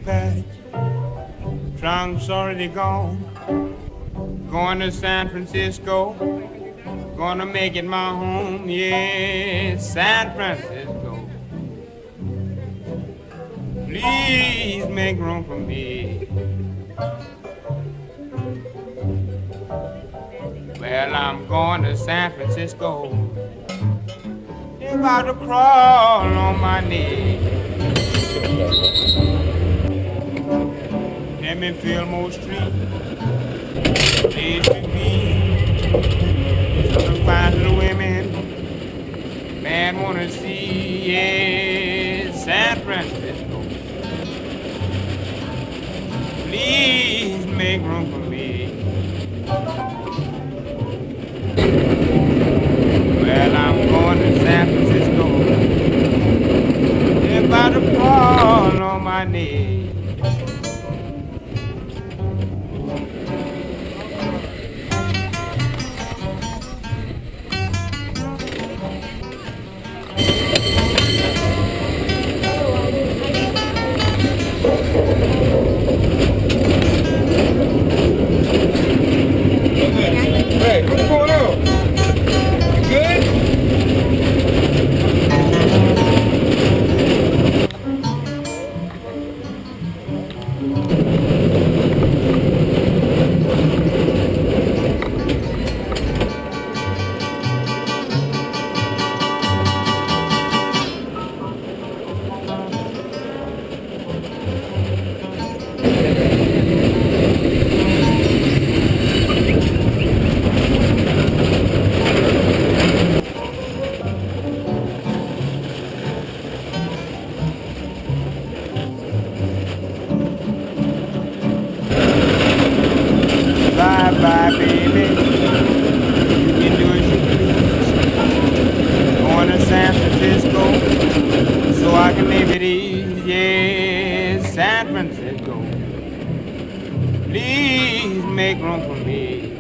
packed, trunk's already gone. Going to San Francisco, gonna make it my home, yeah, San Francisco. Please make room for me. Well, I'm going to San Francisco, about to crawl on my knees. Let me feel more street, place to be. Some fine little women, man wanna see, yeah, San Francisco. Please make room for me. Well, I'm going to San Francisco, about to fall on my knees. Hey, what's going on? You good? Bye-bye, baby. You can do as you please. Going to San Francisco, so I can live at ease. Yeah, San Francisco. Please make room for me.